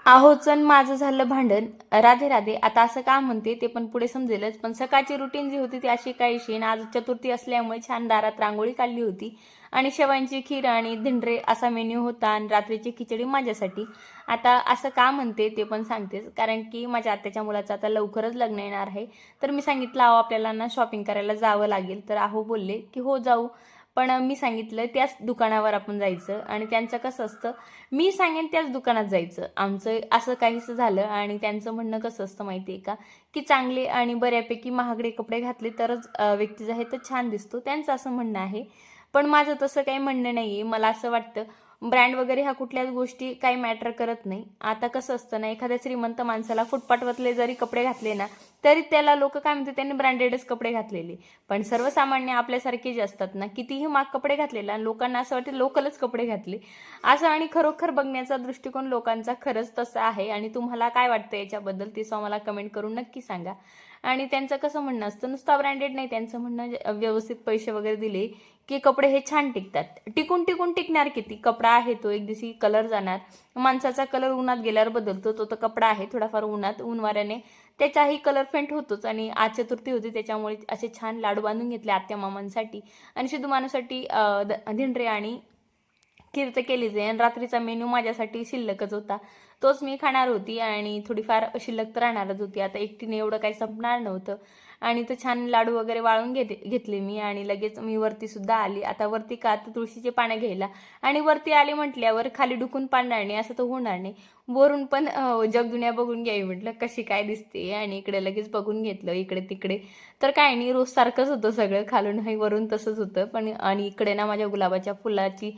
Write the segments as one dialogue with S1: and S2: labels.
S1: आहोच अन् माझं झालं भांडण. राधे राधे. आता असं का म्हणते ते पण पुढे समजेलच. पण सकाळची रुटीन जी होती ती अशी काहीशी आणि आज चतुर्थी असल्यामुळे छान दारात रांगोळी काढली होती आणि शेवांची खीर आणि धिंडरे असा मेन्यू होता आणि रात्रीची खिचडी माझ्यासाठी. आता असं का म्हणते ते पण सांगतेच, कारण की माझ्या आत्याच्या मुलाचं आता लवकरच लग्न येणार आहे. तर मी सांगितलं अहो आपल्याला ना शॉपिंग करायला जावं लागेल. तर अहो बोलले की हो जाऊ. पण मी सांगितलं त्याच दुकानावर आपण जायचं आणि त्यांचं कसं असतं, मी सांगेन त्याच दुकानात जायचं. आमचं असं काहीसं झालं आणि त्यांचं म्हणणं कसं असतं माहिती आहे का, की चांगले आणि बऱ्यापैकी महागडे कपडे घातले तरच व्यक्ती जो आहे तो छान दिसतो. त्यांचं असं म्हणणं आहे. पण माझं तसं काही म्हणणं नाही आहे. मला असं वाटतं ब्रँड वगैरे ह्या कुठल्याच गोष्टी काही मॅटर करत नाही. आता कसं असतं ना, एखाद्या श्रीमंत माणसाला फुटपाथवरले जरी कपडे घातले ना, तरी त्याला लोकं काय म्हणतात त्यांनी ब्रँडेडच कपडे घातलेले. पण सर्वसामान्य आपल्यासारखे जे असतात ना, कितीही महाग कपडे घातलेले आणि लोकांना असं वाटतं लोकलच कपडे घातले. असं आणि खरोखर बघण्याचा दृष्टिकोन लोकांचा खरंच तसा आहे आणि तुम्हाला काय वाटतं याच्याबद्दल ते मला कमेंट करून नक्की सांगा. आणि त्यांचं कसं म्हणणं असतं, नुसता ब्रँडेड नाही, त्यांचं म्हणणं व्यवस्थित पैसे वगैरे दिले की कपडे हे छान टिकतात. टिकून टिकून टिकणार किती? कपडा आहे तो एक दिवशी कलर जाणार. माणसाचा कलर उन्हात गेल्यावर बदलतो. तो तर कपडा आहे थोडाफार उन्हात ऊन वाऱ्याने त्याचाही कलर फेंट होतोच. आणि आज चतुर्थी होती त्याच्यामुळे असे छान लाडू बांधून घेतले आत्या मामांसाठी आणि शिदुमानासाठी धिंडरे आणि खीर तर केलीच आहे आणि रात्रीचा मेनू माझ्यासाठी शिल्लकच होता. तोच मी खाणार होती आणि थोडीफार शिल्लक तर राहणारच होती. आता एकटीने एवढं काही संपणार नव्हतं आणि तर छान लाडू वगैरे वाळून घेतले मी आणि लगेच मी वरती सुद्धा आली. आता वरती का तर तुळशीचे पानं घ्यायला आणि वरती आले म्हटल्यावर खाली डुकून पाडणार नाही असं तर होणार नाही. वरून पण जगदुनिया बघून घ्यावी म्हटलं कशी काय दिसते आणि इकडे लगेच बघून घेतलं इकडे तिकडे. तर काय नाही रोज सारखंच होतं सगळं खालूनही वरून तसंच होतं. पण आणि इकडे ना माझ्या गुलाबाच्या फुलाची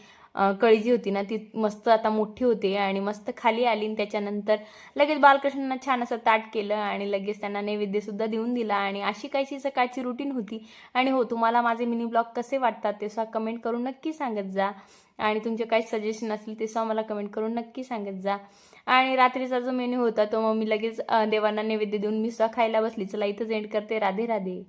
S1: कळी जी होती ना ती मस्त आता मोठी होते आणि मस्त खाली आली आणि त्याच्यानंतर लगेच बालकृष्णांना छान असं ताट केलं आणि लगेच त्यांना नैवेद्यसुद्धा देऊन दिला आणि अशी काहीशी सकाळची रुटीन होती. आणि हो तुम्हाला माझे मिनी ब्लॉग कसे वाटतात ते सुद्धा कमेंट करून नक्की सांगत जा आणि तुमचे काही सजेशन असतील ते सुद्धा मला कमेंट करून नक्की सांगत जा. आणि रात्रीचा जो मेन्यू होता तो मग मी लगेच देवांना नैवेद्य देऊन मी सुद्धा खायला बसली. चला इथंच एंड करते. राधे राधे.